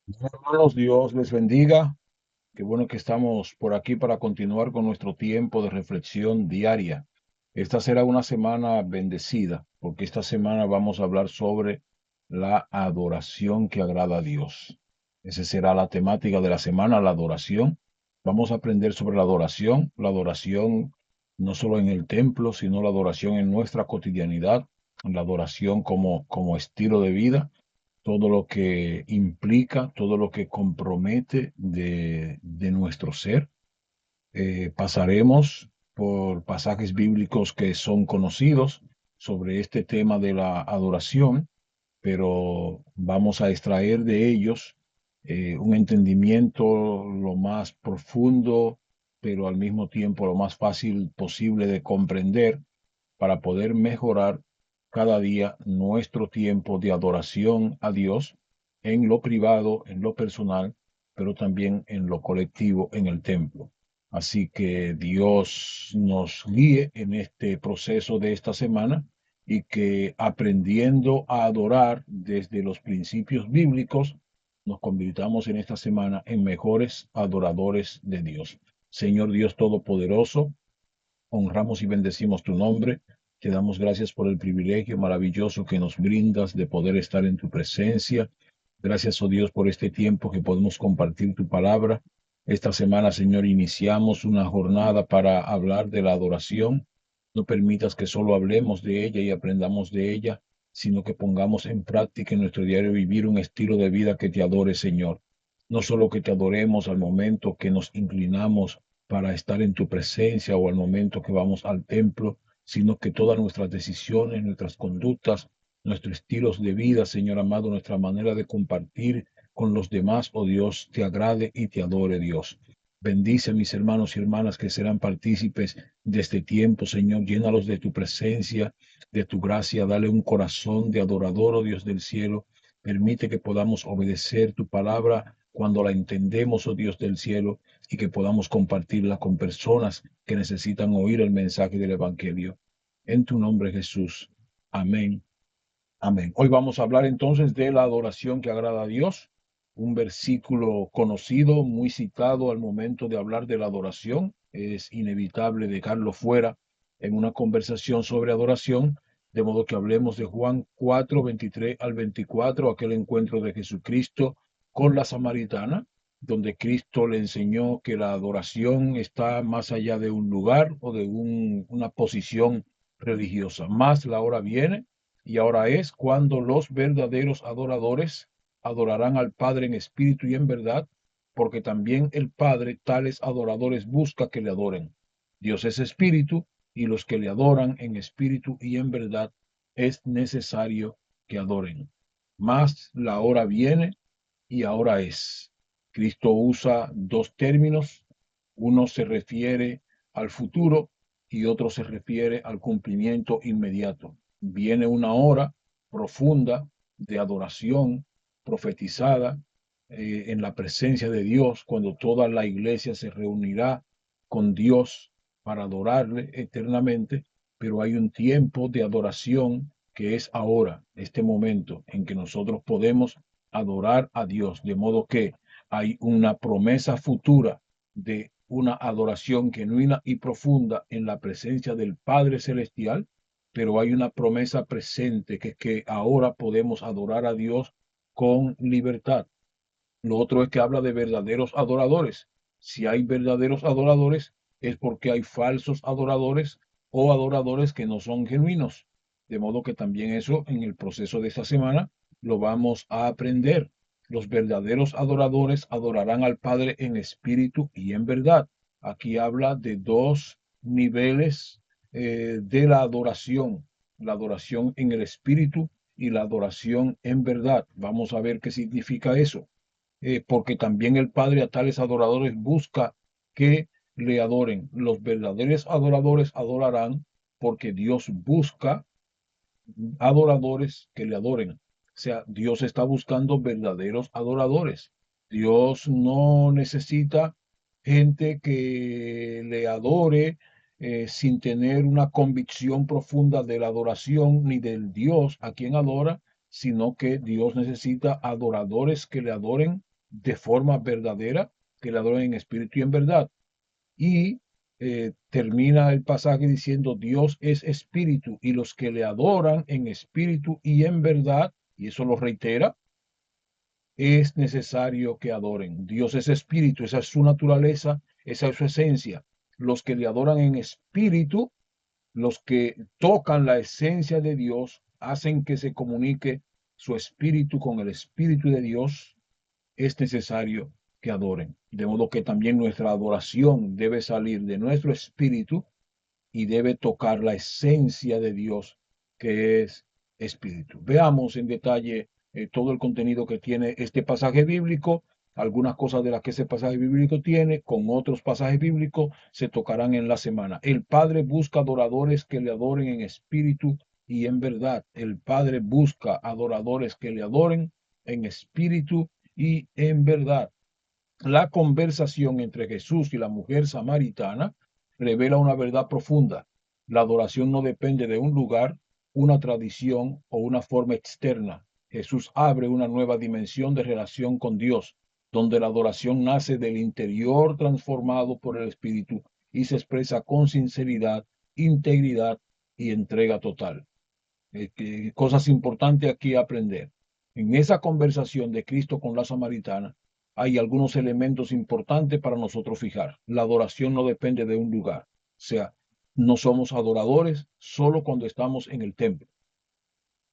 Hermanos, Dios les bendiga. Qué bueno que estamos por aquí para continuar con nuestro tiempo de reflexión diaria. Esta será una semana bendecida, porque esta semana vamos a hablar sobre la adoración que agrada a Dios. Esa será la temática de la semana, la adoración. Vamos a aprender sobre la adoración no solo en el templo, sino la adoración en nuestra cotidianidad, la adoración como estilo de vida, todo lo que implica, todo lo que compromete de nuestro ser. Pasaremos por pasajes bíblicos que son conocidos sobre este tema de la adoración, pero vamos a extraer de ellos un entendimiento lo más profundo, pero al mismo tiempo lo más fácil posible de comprender para poder mejorar cada día nuestro tiempo de adoración a Dios en lo privado, en lo personal, pero también en lo colectivo, en el templo. Así que Dios nos guíe en este proceso de esta semana y que aprendiendo a adorar desde los principios bíblicos, nos convirtamos en esta semana en mejores adoradores de Dios. Señor Dios Todopoderoso, honramos y bendecimos tu nombre. Te damos gracias por el privilegio maravilloso que nos brindas de poder estar en tu presencia. Gracias, oh Dios, por este tiempo que podemos compartir tu palabra. Esta semana, Señor, iniciamos una jornada para hablar de la adoración. No permitas que solo hablemos de ella y aprendamos de ella, sino que pongamos en práctica en nuestro diario vivir un estilo de vida que te adore, Señor. No solo que te adoremos al momento que nos inclinamos para estar en tu presencia o al momento que vamos al templo, sino que todas nuestras decisiones, nuestras conductas, nuestros estilos de vida, Señor amado, nuestra manera de compartir con los demás, oh Dios, te agrade y te adore, Dios. Bendice a mis hermanos y hermanas que serán partícipes de este tiempo, Señor. Llénalos de tu presencia, de tu gracia. Dale un corazón de adorador, oh Dios del cielo. Permite que podamos obedecer tu palabra cuando la entendemos, oh Dios del cielo, y que podamos compartirla con personas que necesitan oír el mensaje del Evangelio. En tu nombre, Jesús. Amén. Amén. Hoy vamos a hablar entonces de la adoración que agrada a Dios, un versículo conocido, muy citado al momento de hablar de la adoración. Es inevitable dejarlo fuera en una conversación sobre adoración, de modo que hablemos de Juan 4, 23 al 24, aquel encuentro de Jesucristo con la samaritana, donde Cristo le enseñó que la adoración está más allá de un lugar o de una posición religiosa. Más la hora viene y ahora es cuando los verdaderos adoradores adorarán al Padre en espíritu y en verdad, porque también el Padre tales adoradores busca que le adoren. Dios es espíritu y los que le adoran en espíritu y en verdad es necesario que adoren. Mas la hora viene y ahora es. Cristo usa dos términos. Uno se refiere al futuro y otro se refiere al cumplimiento inmediato. Viene una hora profunda de adoración profetizada en la presencia de Dios, cuando toda la iglesia se reunirá con Dios para adorarle eternamente, pero hay un tiempo de adoración que es ahora, este momento en que nosotros podemos adorar a Dios, de modo que hay una promesa futura de una adoración genuina y profunda en la presencia del Padre Celestial, pero hay una promesa presente que es que ahora podemos adorar a Dios con libertad. Lo otro es que habla de verdaderos adoradores. Si hay verdaderos adoradores, es porque hay falsos adoradores o adoradores que no son genuinos. De modo que también eso en el proceso de esta semana lo vamos a aprender. Los verdaderos adoradores adorarán al Padre en espíritu y en verdad. Aquí habla de dos niveles de la adoración en el espíritu y la adoración en verdad. Vamos a ver qué significa eso, porque también el Padre a tales adoradores busca que le adoren. Los verdaderos adoradores adorarán porque Dios busca adoradores que le adoren. O sea, Dios está buscando verdaderos adoradores. Dios no necesita gente que le adore sin tener una convicción profunda de la adoración ni del Dios a quien adora, sino que Dios necesita adoradores que le adoren de forma verdadera, que le adoren en espíritu y en verdad. Y termina el pasaje diciendo, Dios es espíritu y los que le adoran en espíritu y en verdad, y eso lo reitera, es necesario que adoren. Dios es espíritu, esa es su naturaleza, esa es su esencia. Los que le adoran en espíritu, los que tocan la esencia de Dios, hacen que se comunique su espíritu con el espíritu de Dios, es necesario que adoren. De modo que también nuestra adoración debe salir de nuestro espíritu y debe tocar la esencia de Dios, que es espíritu. Veamos en detalle todo el contenido que tiene este pasaje bíblico, algunas cosas de las que ese pasaje bíblico tiene, con otros pasajes bíblicos se tocarán en la semana. El Padre busca adoradores que le adoren en espíritu y en verdad. El Padre busca adoradores que le adoren en espíritu y en verdad. La conversación entre Jesús y la mujer samaritana revela una verdad profunda. La adoración no depende de un lugar, una tradición o una forma externa. Jesús abre una nueva dimensión de relación con Dios, donde la adoración nace del interior transformado por el Espíritu y se expresa con sinceridad, integridad y entrega total. Cosas importantes aquí a aprender. En esa conversación de Cristo con la samaritana hay algunos elementos importantes para nosotros fijar. La adoración no depende de un lugar. O sea, no somos adoradores solo cuando estamos en el templo.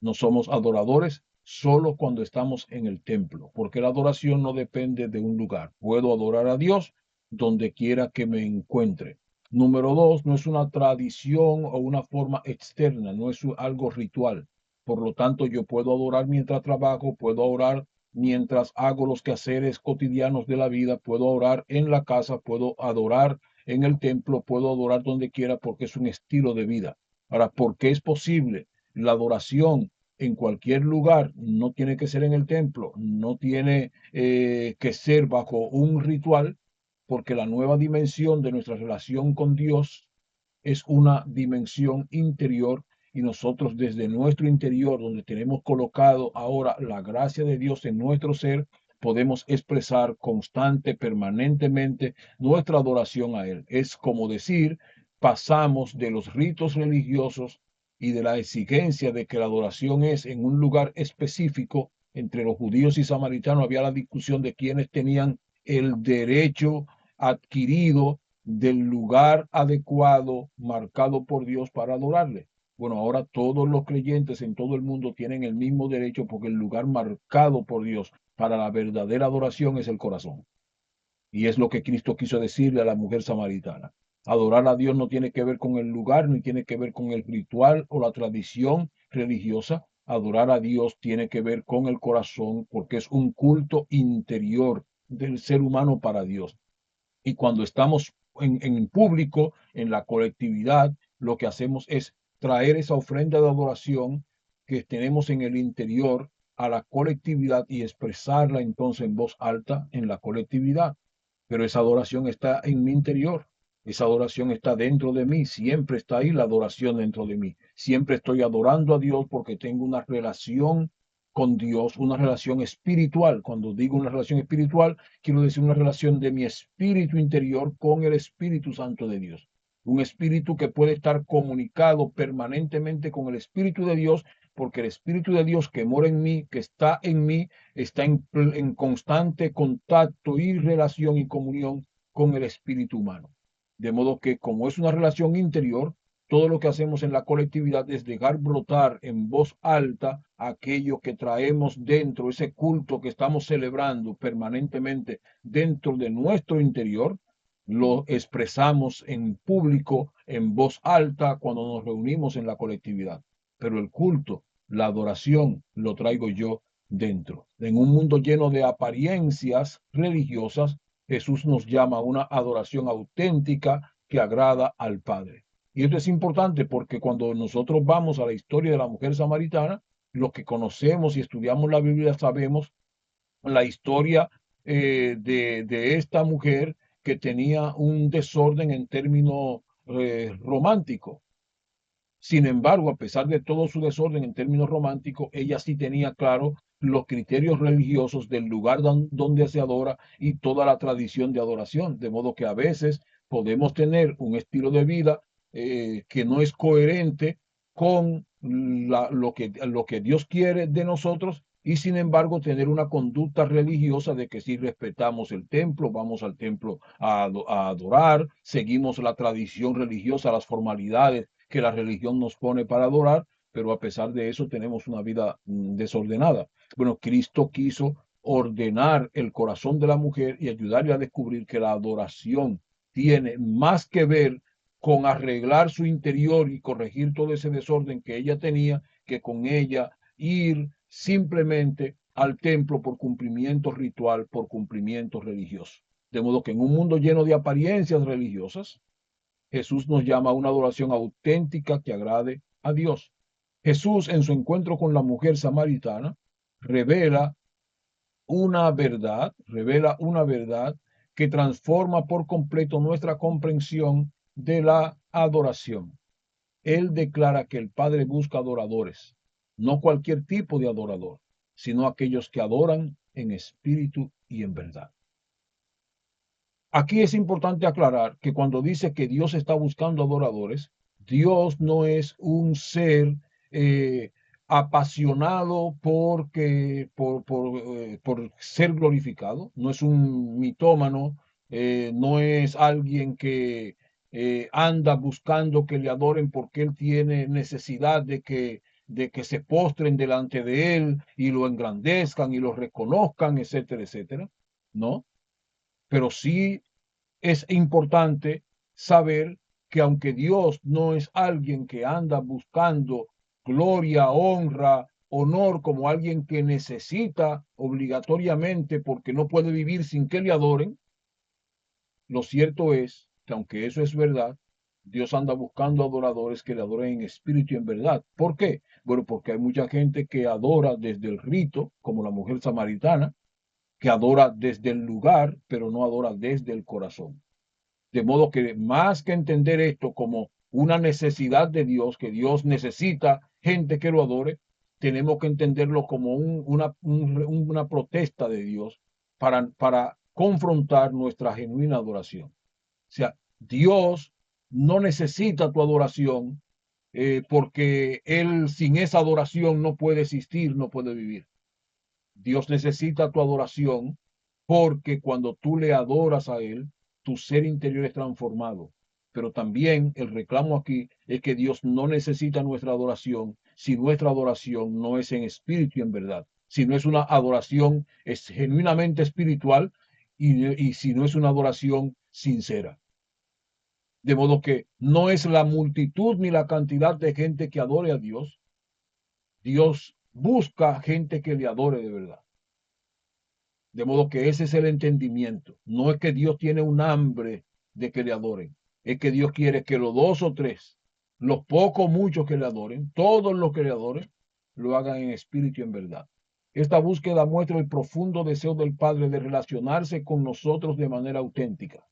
No somos adoradores solo cuando estamos en el templo, porque la adoración no depende de un lugar. Puedo adorar a Dios donde quiera que me encuentre. Número dos, no es una tradición o una forma externa, no es algo ritual. Por lo tanto, yo puedo adorar mientras trabajo, puedo orar mientras hago los quehaceres cotidianos de la vida, puedo orar en la casa, puedo adorar en el templo, puedo adorar donde quiera porque es un estilo de vida. Ahora, ¿por qué es posible la adoración en cualquier lugar? No tiene que ser en el templo, no tiene que ser bajo un ritual, porque la nueva dimensión de nuestra relación con Dios es una dimensión interior y nosotros desde nuestro interior, donde tenemos colocado ahora la gracia de Dios en nuestro ser, podemos expresar constante, permanentemente nuestra adoración a Él. Es como decir, pasamos de los ritos religiosos y de la exigencia de que la adoración es en un lugar específico. Entre los judíos y samaritanos había la discusión de quienes tenían el derecho adquirido del lugar adecuado marcado por Dios para adorarle. Bueno, ahora todos los creyentes en todo el mundo tienen el mismo derecho porque el lugar marcado por Dios para la verdadera adoración es el corazón. Y es lo que Cristo quiso decirle a la mujer samaritana. Adorar a Dios no tiene que ver con el lugar, ni tiene que ver con el ritual o la tradición religiosa. Adorar a Dios tiene que ver con el corazón porque es un culto interior del ser humano para Dios. Y cuando estamos en público, en la colectividad, lo que hacemos es traer esa ofrenda de adoración que tenemos en el interior a la colectividad y expresarla entonces en voz alta en la colectividad. Pero esa adoración está en mi interior, esa adoración está dentro de mí, siempre está ahí la adoración dentro de mí. Siempre estoy adorando a Dios porque tengo una relación con Dios, una relación espiritual. Cuando digo una relación espiritual, quiero decir una relación de mi espíritu interior con el Espíritu Santo de Dios. Un espíritu que puede estar comunicado permanentemente con el Espíritu de Dios, porque el Espíritu de Dios que mora en mí, que está en mí, está en constante contacto y relación y comunión con el espíritu humano. De modo que como es una relación interior, todo lo que hacemos en la colectividad es dejar brotar en voz alta aquello que traemos dentro, ese culto que estamos celebrando permanentemente dentro de nuestro interior, lo expresamos en público, en voz alta, cuando nos reunimos en la colectividad. Pero el culto, la adoración, lo traigo yo dentro. En un mundo lleno de apariencias religiosas, Jesús nos llama a una adoración auténtica que agrada al Padre. Y esto es importante porque cuando nosotros vamos a la historia de la mujer samaritana, los que conocemos y estudiamos la Biblia sabemos la historia de esta mujer que tenía un desorden en términos románticos. Sin embargo, a pesar de todo su desorden en términos románticos, ella sí tenía claro los criterios religiosos del lugar donde se adora y toda la tradición de adoración. De modo que a veces podemos tener un estilo de vida que no es coherente con lo que Dios quiere de nosotros y sin embargo tener una conducta religiosa de que si respetamos el templo, vamos al templo a adorar, seguimos la tradición religiosa, las formalidades que la religión nos pone para adorar, pero a pesar de eso tenemos una vida desordenada. Bueno, Cristo quiso ordenar el corazón de la mujer y ayudarle a descubrir que la adoración tiene más que ver con arreglar su interior y corregir todo ese desorden que ella tenía, que con ella ir simplemente al templo por cumplimiento ritual, por cumplimiento religioso. De modo que en un mundo lleno de apariencias religiosas, Jesús nos llama a una adoración auténtica que agrade a Dios. Jesús, en su encuentro con la mujer samaritana, revela revela una verdad que transforma por completo nuestra comprensión de la adoración. Él declara que el Padre busca adoradores, no cualquier tipo de adorador, sino aquellos que adoran en espíritu y en verdad. Aquí es importante aclarar que cuando dice que Dios está buscando adoradores, Dios no es un ser apasionado por ser glorificado, no es un mitómano, no es alguien que anda buscando que le adoren porque él tiene necesidad de que se postren delante de él y lo engrandezcan y lo reconozcan, etcétera, etcétera. No, pero sí es importante saber que aunque Dios no es alguien que anda buscando gloria, honra, honor como alguien que necesita obligatoriamente porque no puede vivir sin que le adoren, lo cierto es que aunque eso es verdad, Dios anda buscando adoradores que le adoren en espíritu y en verdad. ¿Por qué? Bueno, porque hay mucha gente que adora desde el rito, como la mujer samaritana, que adora desde el lugar, pero no adora desde el corazón. De modo que más que entender esto como una necesidad de Dios, que Dios necesita gente que lo adore, tenemos que entenderlo como una protesta de Dios para confrontar nuestra genuina adoración. O sea, Dios no necesita tu adoración porque Él sin esa adoración no puede existir, no puede vivir. Dios necesita tu adoración porque cuando tú le adoras a Él, tu ser interior es transformado. Pero también el reclamo aquí es que Dios no necesita nuestra adoración si nuestra adoración no es en espíritu y en verdad. Si no es una adoración es genuinamente espiritual y si no es una adoración sincera. De modo que no es la multitud ni la cantidad de gente que adore a Dios. Dios busca gente que le adore de verdad. De modo que ese es el entendimiento. No es que Dios tiene un hambre de que le adoren. Es que Dios quiere que los dos o tres, los pocos muchos que le adoren, todos los que le adoren, lo hagan en espíritu y en verdad. Esta búsqueda muestra el profundo deseo del Padre de relacionarse con nosotros de manera auténtica.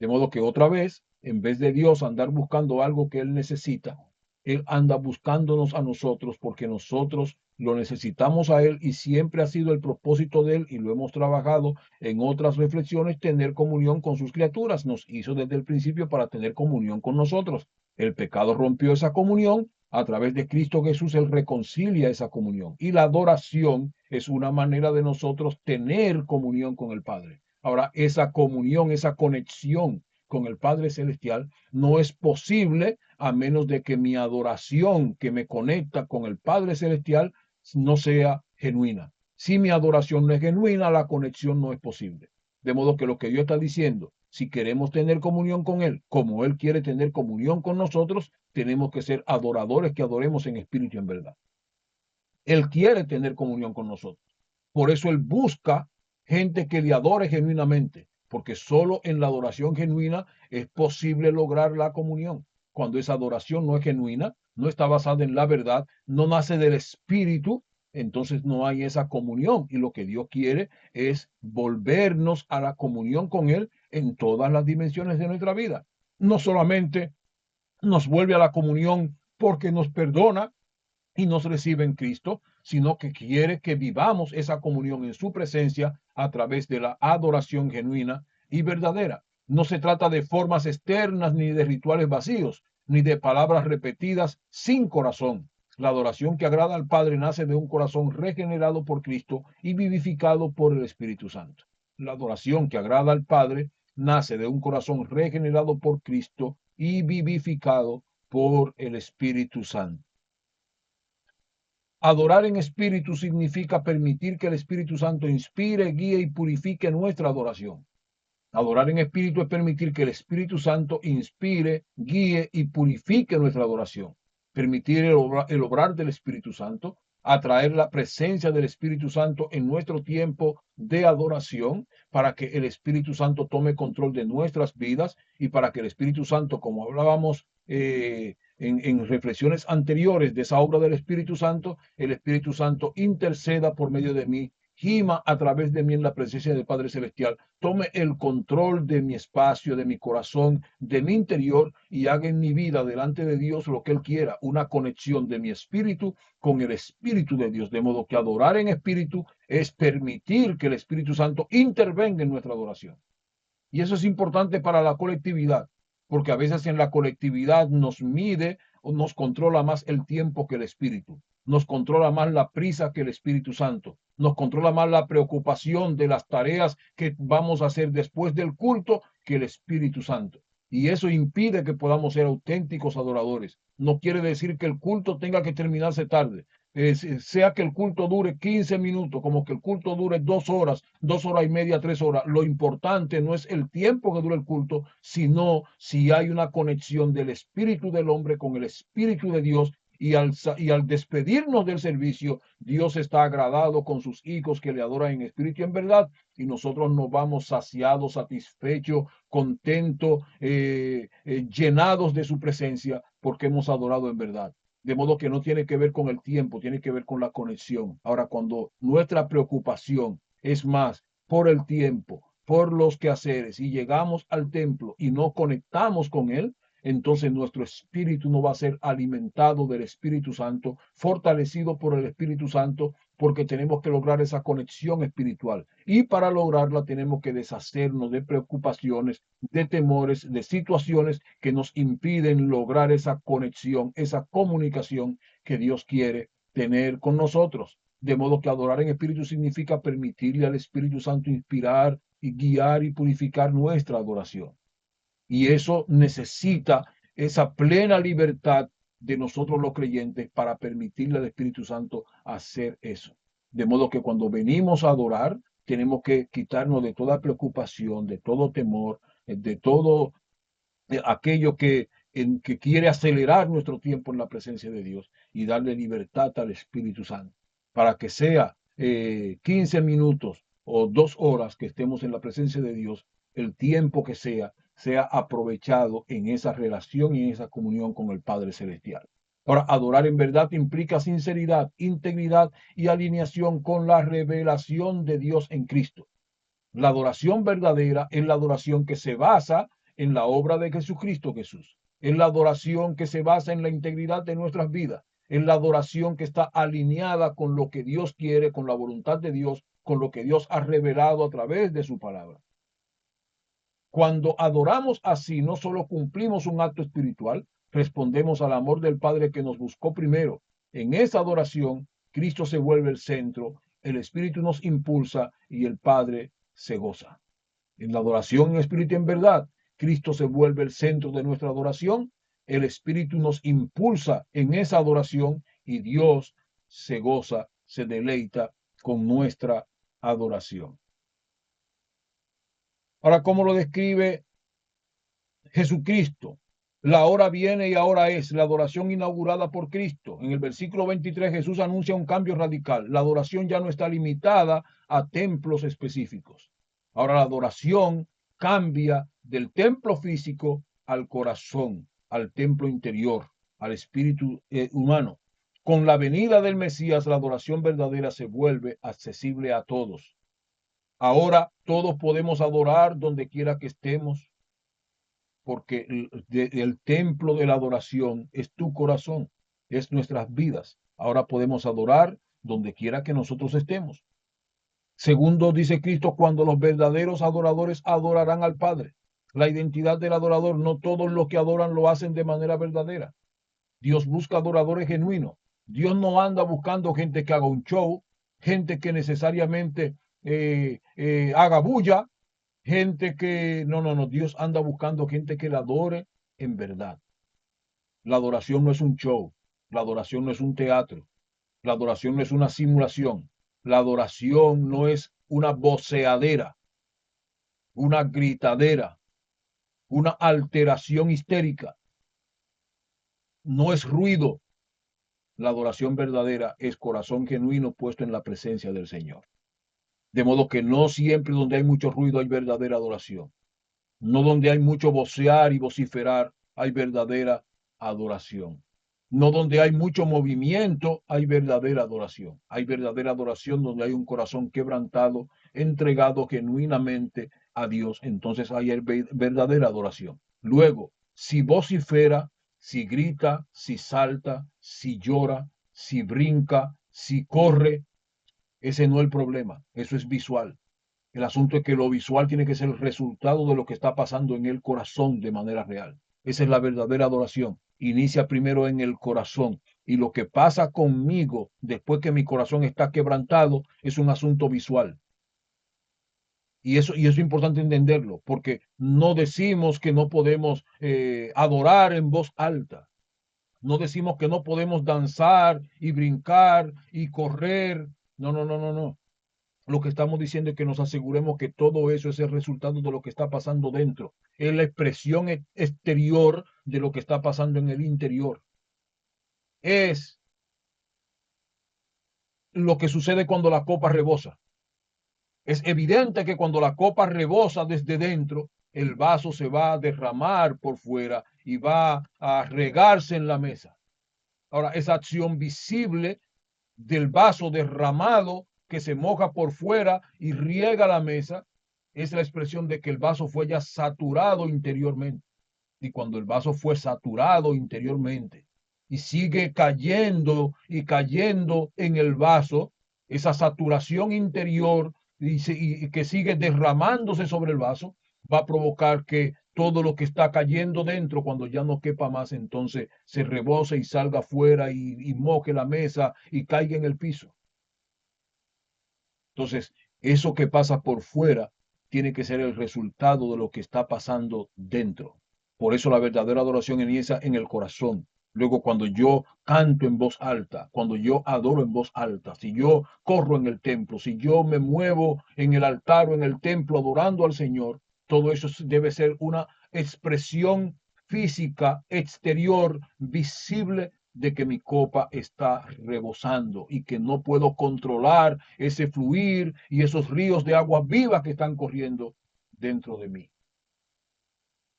De modo que otra vez, en vez de Dios andar buscando algo que Él necesita, Él anda buscándonos a nosotros porque nosotros lo necesitamos a Él y siempre ha sido el propósito de Él y lo hemos trabajado en otras reflexiones, tener comunión con sus criaturas. Nos hizo desde el principio para tener comunión con nosotros. El pecado rompió esa comunión. A través de Cristo Jesús, Él reconcilia esa comunión. Y la adoración es una manera de nosotros tener comunión con el Padre. Ahora, esa comunión, esa conexión con el Padre Celestial no es posible a menos de que mi adoración que me conecta con el Padre Celestial no sea genuina. Si mi adoración no es genuina, la conexión no es posible. De modo que lo que Dios está diciendo, si queremos tener comunión con Él, como Él quiere tener comunión con nosotros, tenemos que ser adoradores que adoremos en espíritu y en verdad. Él quiere tener comunión con nosotros. Por eso Él busca gente que le adore genuinamente, porque solo en la adoración genuina es posible lograr la comunión. Cuando esa adoración no es genuina, no está basada en la verdad, no nace del espíritu, entonces no hay esa comunión. Y lo que Dios quiere es volvernos a la comunión con Él en todas las dimensiones de nuestra vida. No solamente nos vuelve a la comunión porque nos perdona y nos recibe en Cristo, sino que quiere que vivamos esa comunión en su presencia a través de la adoración genuina y verdadera. No se trata de formas externas ni de rituales vacíos, ni de palabras repetidas sin corazón. La adoración que agrada al Padre nace de un corazón regenerado por Cristo y vivificado por el Espíritu Santo. La adoración que agrada al Padre nace de un corazón regenerado por Cristo y vivificado por el Espíritu Santo. Adorar en espíritu significa permitir que el Espíritu Santo inspire, guíe y purifique nuestra adoración. Adorar en espíritu es permitir que el Espíritu Santo inspire, guíe y purifique nuestra adoración. Permitir el obrar del Espíritu Santo, atraer la presencia del Espíritu Santo en nuestro tiempo de adoración para que el Espíritu Santo tome control de nuestras vidas y para que el Espíritu Santo, como hablábamos en reflexiones anteriores de esa obra del Espíritu Santo, el Espíritu Santo interceda por medio de mí, gima a través de mí en la presencia del Padre Celestial, tome el control de mi espacio, de mi corazón, de mi interior y haga en mi vida delante de Dios lo que Él quiera, una conexión de mi espíritu con el Espíritu de Dios, de modo que adorar en espíritu es permitir que el Espíritu Santo intervenga en nuestra adoración. Y eso es importante para la colectividad, porque a veces en la colectividad nos mide o nos controla más el tiempo que el Espíritu, nos controla más la prisa que el Espíritu Santo, nos controla más la preocupación de las tareas que vamos a hacer después del culto que el Espíritu Santo. Y eso impide que podamos ser auténticos adoradores. No quiere decir que el culto tenga que terminarse tarde, sea que el culto dure 15 minutos, como que el culto dure 2 horas, 2 horas y media, 3 horas. Lo importante no es el tiempo que dure el culto, sino si hay una conexión del espíritu del hombre con el espíritu de Dios. Y al despedirnos del servicio, Dios está agradado con sus hijos que le adoran en espíritu y en verdad. Y nosotros nos vamos saciados, satisfechos, contentos, llenados de su presencia, porque hemos adorado en verdad. De modo que no tiene que ver con el tiempo, tiene que ver con la conexión. Ahora, cuando nuestra preocupación es más por el tiempo, por los quehaceres, y llegamos al templo y no conectamos con Él, entonces nuestro espíritu no va a ser alimentado del Espíritu Santo, fortalecido por el Espíritu Santo, porque tenemos que lograr esa conexión espiritual. Y para lograrla tenemos que deshacernos de preocupaciones, de temores, de situaciones que nos impiden lograr esa conexión, esa comunicación que Dios quiere tener con nosotros. De modo que adorar en espíritu significa permitirle al Espíritu Santo inspirar y guiar y purificar nuestra adoración. Y eso necesita esa plena libertad de nosotros los creyentes para permitirle al Espíritu Santo hacer eso. De modo que cuando venimos a adorar, tenemos que quitarnos de toda preocupación, de todo temor, de todo aquello que quiere acelerar nuestro tiempo en la presencia de Dios y darle libertad al Espíritu Santo para que sea 15 minutos o 2 horas que estemos en la presencia de Dios, el tiempo que sea aprovechado en esa relación y en esa comunión con el Padre Celestial. Ahora, adorar en verdad implica sinceridad, integridad y alineación con la revelación de Dios en Cristo. La adoración verdadera es la adoración que se basa en la obra de Jesucristo Jesús. Es la adoración que se basa en la integridad de nuestras vidas. Es la adoración que está alineada con lo que Dios quiere, con la voluntad de Dios, con lo que Dios ha revelado a través de su palabra. Cuando adoramos así, no solo cumplimos un acto espiritual, respondemos al amor del Padre que nos buscó primero. En esa adoración, Cristo se vuelve el centro, el Espíritu nos impulsa y el Padre se goza. En la adoración en espíritu y en verdad, Cristo se vuelve el centro de nuestra adoración, el Espíritu nos impulsa en esa adoración y Dios se goza, se deleita con nuestra adoración. Ahora, ¿cómo lo describe Jesucristo? La hora viene y ahora es la adoración inaugurada por Cristo. En el versículo 23 Jesús anuncia un cambio radical. La adoración ya no está limitada a templos específicos. Ahora la adoración cambia del templo físico al corazón, al templo interior, al espíritu humano. Con la venida del Mesías, la adoración verdadera se vuelve accesible a todos. Ahora todos podemos adorar donde quiera que estemos, porque el templo de la adoración es tu corazón, es nuestras vidas. Ahora podemos adorar donde quiera que nosotros estemos. Segundo, dice Cristo, cuando los verdaderos adoradores adorarán al Padre. La identidad del adorador, no todos los que adoran lo hacen de manera verdadera. Dios busca adoradores genuinos. Dios no anda buscando gente que haga un show, gente que necesariamente haga bulla, gente que... No, no, no. Dios anda buscando gente que le adore en verdad. La adoración no es un show. La adoración no es un teatro. La adoración no es una simulación. La adoración no es una voceadera, una gritadera, una alteración histérica. No es ruido. La adoración verdadera es corazón genuino puesto en la presencia del Señor. De modo que no siempre donde hay mucho ruido hay verdadera adoración. No donde hay mucho vocear y vociferar hay verdadera adoración. No donde hay mucho movimiento hay verdadera adoración. Hay verdadera adoración donde hay un corazón quebrantado, entregado genuinamente a Dios. Entonces hay verdadera adoración. Luego, si vocifera, si grita, si salta, si llora, si brinca, si corre, ese no es el problema. Eso es visual. El asunto es que lo visual tiene que ser el resultado de lo que está pasando en el corazón de manera real. Esa es la verdadera adoración. Inicia primero en el corazón. Y lo que pasa conmigo después que mi corazón está quebrantado es un asunto visual. Y eso es importante entenderlo, porque no decimos que no podemos adorar en voz alta. No decimos que no podemos danzar y brincar y correr. No, no, no, no, no. Lo que estamos diciendo es que nos aseguremos que todo eso es el resultado de lo que está pasando dentro. Es la expresión exterior de lo que está pasando en el interior. Es lo que sucede cuando la copa rebosa. Es evidente que cuando la copa rebosa desde dentro, el vaso se va a derramar por fuera y va a regarse en la mesa. Ahora, esa acción visible del vaso derramado que se moja por fuera y riega la mesa, es la expresión de que el vaso fue ya saturado interiormente. Y cuando el vaso fue saturado interiormente y sigue cayendo y cayendo en el vaso, esa saturación interior y que sigue derramándose sobre el vaso, va a provocar que todo lo que está cayendo dentro, cuando ya no quepa más, entonces se rebose y salga afuera y moje la mesa y caiga en el piso. Entonces, eso que pasa por fuera tiene que ser el resultado de lo que está pasando dentro. Por eso la verdadera adoración inicia en el corazón. Luego, cuando yo canto en voz alta, cuando yo adoro en voz alta, si yo corro en el templo, si yo me muevo en el altar o en el templo adorando al Señor, todo eso debe ser una expresión física, exterior, visible de que mi copa está rebosando y que no puedo controlar ese fluir y esos ríos de agua viva que están corriendo dentro de mí.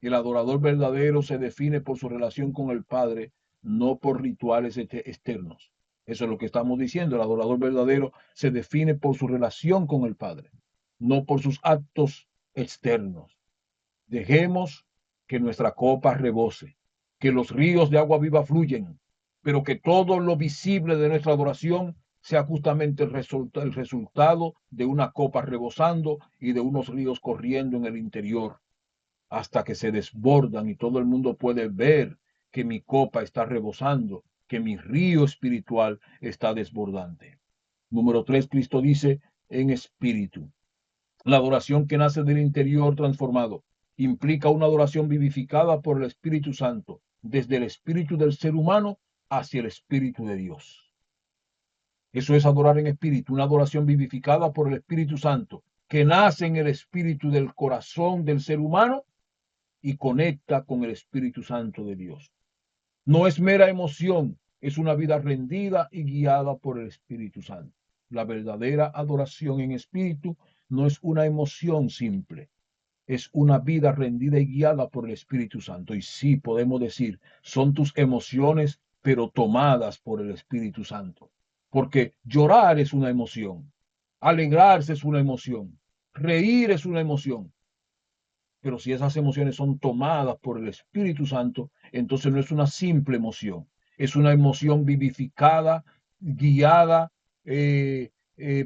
El adorador verdadero se define por su relación con el Padre, no por rituales externos. Eso es lo que estamos diciendo. El adorador verdadero se define por su relación con el Padre, no por sus actos externos. Dejemos que nuestra copa rebose, que los ríos de agua viva fluyen, pero que todo lo visible de nuestra adoración sea justamente el resultado de una copa rebosando y de unos ríos corriendo en el interior hasta que se desbordan y todo el mundo puede ver que mi copa está rebosando, que mi río espiritual está desbordante. Número 3, Cristo dice en espíritu. La adoración que nace del interior transformado implica una adoración vivificada por el Espíritu Santo, desde el espíritu del ser humano hacia el Espíritu de Dios. Eso es adorar en espíritu, una adoración vivificada por el Espíritu Santo, que nace en el espíritu del corazón del ser humano y conecta con el Espíritu Santo de Dios. No es mera emoción, es una vida rendida y guiada por el Espíritu Santo. La verdadera adoración en espíritu no es una emoción simple, es una vida rendida y guiada por el Espíritu Santo. Y sí, podemos decir, son tus emociones, pero tomadas por el Espíritu Santo. Porque llorar es una emoción, alegrarse es una emoción, reír es una emoción. Pero si esas emociones son tomadas por el Espíritu Santo, entonces no es una simple emoción, es una emoción vivificada, guiada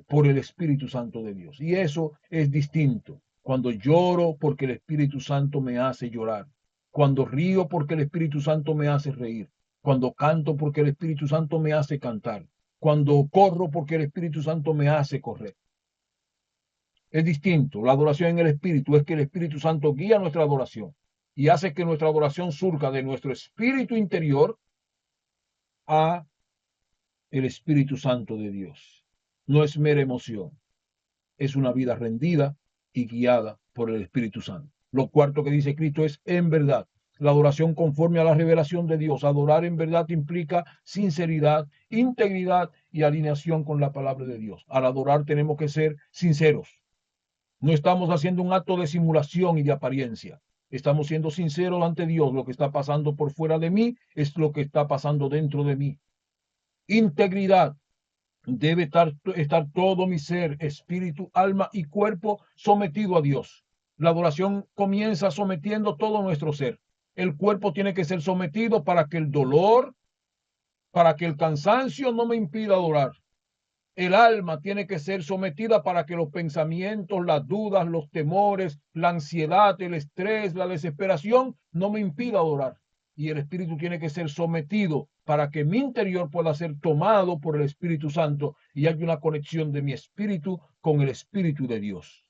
por el Espíritu Santo de Dios. Y eso es distinto. Cuando lloro porque el Espíritu Santo me hace llorar. Cuando río porque el Espíritu Santo me hace reír. Cuando canto porque el Espíritu Santo me hace cantar. Cuando corro porque el Espíritu Santo me hace correr. Es distinto. La adoración en el Espíritu es que el Espíritu Santo guía nuestra adoración y hace que nuestra adoración surja de nuestro espíritu interior a el Espíritu Santo de Dios. No es mera emoción, es una vida rendida y guiada por el Espíritu Santo. Lo cuarto que dice Cristo es en verdad. La adoración conforme a la revelación de Dios. Adorar en verdad implica sinceridad, integridad y alineación con la palabra de Dios. Al adorar tenemos que ser sinceros. No estamos haciendo un acto de simulación y de apariencia. Estamos siendo sinceros ante Dios. Lo que está pasando por fuera de mí es lo que está pasando dentro de mí. Integridad. Debe estar todo mi ser, espíritu, alma y cuerpo sometido a Dios. La adoración comienza sometiendo todo nuestro ser. El cuerpo tiene que ser sometido para que el dolor, para que el cansancio no me impida adorar. El alma tiene que ser sometida para que los pensamientos, las dudas, los temores, la ansiedad, el estrés, la desesperación no me impida adorar. Y el espíritu tiene que ser sometido para que mi interior pueda ser tomado por el Espíritu Santo y haya una conexión de mi espíritu con el Espíritu de Dios.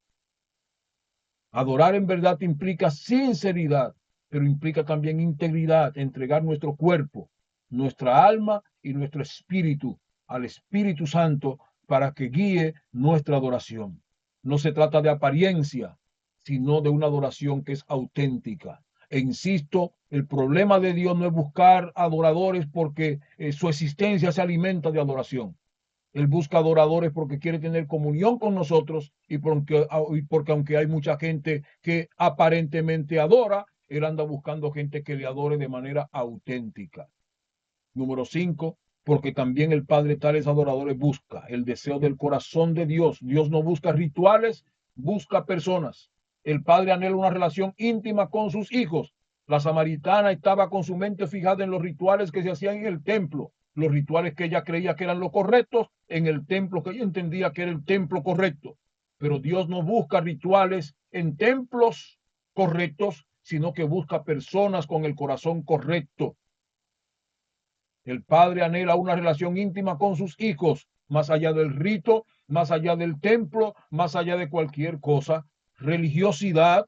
Adorar en verdad implica sinceridad, pero implica también integridad, entregar nuestro cuerpo, nuestra alma y nuestro espíritu al Espíritu Santo para que guíe nuestra adoración. No se trata de apariencia, sino de una adoración que es auténtica. E insisto, el problema de Dios no es buscar adoradores porque su existencia se alimenta de adoración. Él busca adoradores porque quiere tener comunión con nosotros porque aunque hay mucha gente que aparentemente adora, Él anda buscando gente que le adore de manera auténtica. Número 5, porque también el Padre tales adoradores busca el deseo del corazón de Dios. Dios no busca rituales, busca personas. El Padre anhela una relación íntima con sus hijos. La samaritana estaba con su mente fijada en los rituales que se hacían en el templo, los rituales que ella creía que eran los correctos, en el templo que ella entendía que era el templo correcto. Pero Dios no busca rituales en templos correctos, sino que busca personas con el corazón correcto. El padre anhela una relación íntima con sus hijos, más allá del rito, más allá del templo, más allá de cualquier cosa. Religiosidad,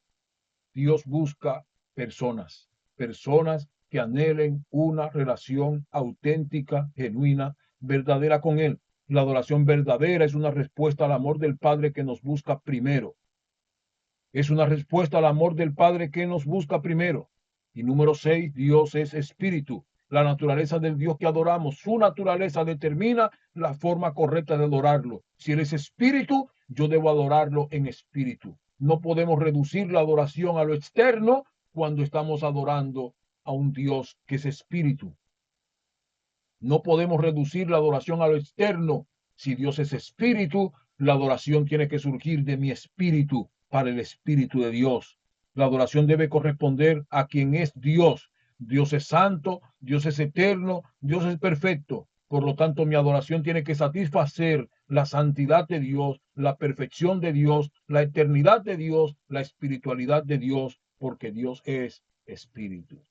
Dios busca personas, personas que anhelen una relación auténtica, genuina, verdadera con Él. La adoración verdadera es una respuesta al amor del Padre que nos busca primero. Es una respuesta al amor del Padre que nos busca primero. Y número 6, Dios es espíritu. La naturaleza del Dios que adoramos, su naturaleza determina la forma correcta de adorarlo. Si Él es espíritu, yo debo adorarlo en espíritu. No podemos reducir la adoración a lo externo cuando estamos adorando a un Dios que es espíritu. No podemos reducir la adoración a lo externo. Si Dios es espíritu, la adoración tiene que surgir de mi espíritu para el Espíritu de Dios. La adoración debe corresponder a quien es Dios. Dios es santo, Dios es eterno, Dios es perfecto. Por lo tanto, mi adoración tiene que satisfacer la santidad de Dios, la perfección de Dios, la eternidad de Dios, la espiritualidad de Dios, porque Dios es espíritu.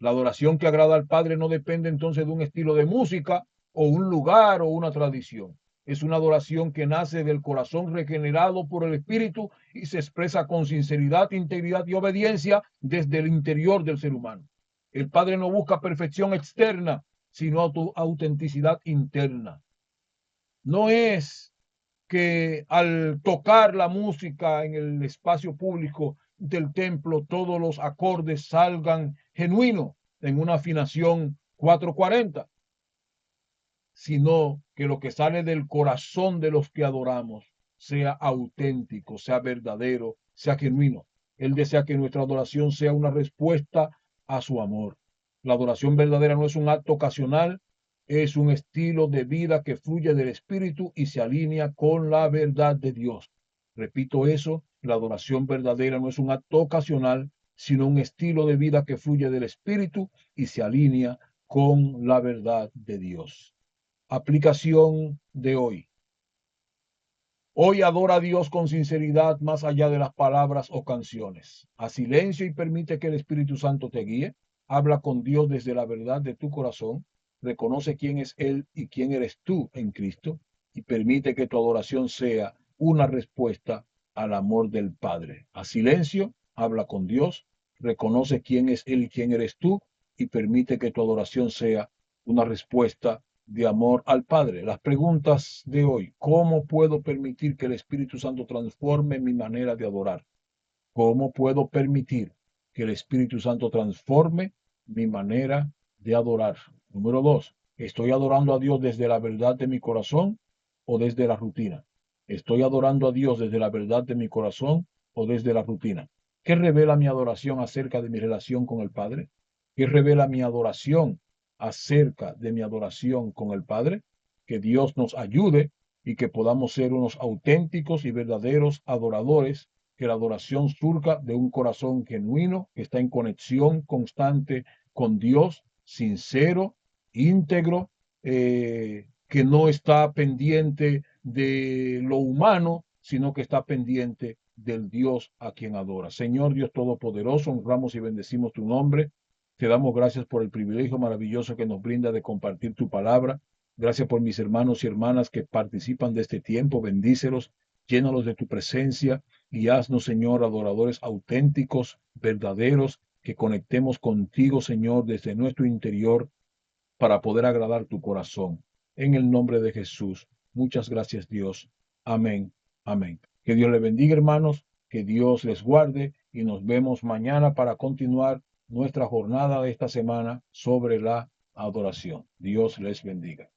La adoración que agrada al Padre no depende entonces de un estilo de música o un lugar o una tradición. Es una adoración que nace del corazón regenerado por el Espíritu y se expresa con sinceridad, integridad y obediencia desde el interior del ser humano. El Padre no busca perfección externa, sino autenticidad interna. No es que al tocar la música en el espacio público del templo todos los acordes salgan genuinos en una afinación 440, sino que lo que sale del corazón de los que adoramos sea auténtico, sea verdadero, sea genuino. Él desea que nuestra adoración sea una respuesta a su amor. La adoración verdadera no es un acto ocasional, es un estilo de vida que fluye del Espíritu y se alinea con la verdad de Dios. Repito eso, la adoración verdadera no es un acto ocasional, sino un estilo de vida que fluye del Espíritu y se alinea con la verdad de Dios. Aplicación de hoy. Hoy adora a Dios con sinceridad más allá de las palabras o canciones. Haz silencio y permite que el Espíritu Santo te guíe. Habla con Dios desde la verdad de tu corazón. Reconoce quién es Él y quién eres tú en Cristo y permite que tu adoración sea una respuesta al amor del Padre. Haz silencio, habla con Dios, reconoce quién es Él y quién eres tú y permite que tu adoración sea una respuesta de amor al Padre. Las preguntas de hoy: ¿cómo puedo permitir que el Espíritu Santo transforme mi manera de adorar? ¿Cómo puedo permitir que el Espíritu Santo transforme mi manera de adorar? Número dos, ¿estoy adorando a Dios desde la verdad de mi corazón o desde la rutina? ¿Estoy adorando a Dios desde la verdad de mi corazón o desde la rutina? ¿Qué revela mi adoración acerca de mi relación con el Padre? ¿Qué revela mi adoración acerca de mi adoración con el Padre? Que Dios nos ayude y que podamos ser unos auténticos y verdaderos adoradores, que la adoración surja de un corazón genuino que está en conexión constante con Dios, sincero, íntegro, que no está pendiente de lo humano, sino que está pendiente del Dios a quien adora. Señor Dios Todopoderoso, honramos y bendecimos tu nombre. Te damos gracias por el privilegio maravilloso que nos brinda de compartir tu palabra. Gracias por mis hermanos y hermanas que participan de este tiempo. Bendícelos, llénalos de tu presencia y haznos, Señor, adoradores auténticos, verdaderos, que conectemos contigo, Señor, desde nuestro interior para poder agradar tu corazón. En el nombre de Jesús. Muchas gracias, Dios. Amén. Amén. Que Dios les bendiga, hermanos, que Dios les guarde y nos vemos mañana para continuar nuestra jornada de esta semana sobre la adoración. Dios les bendiga.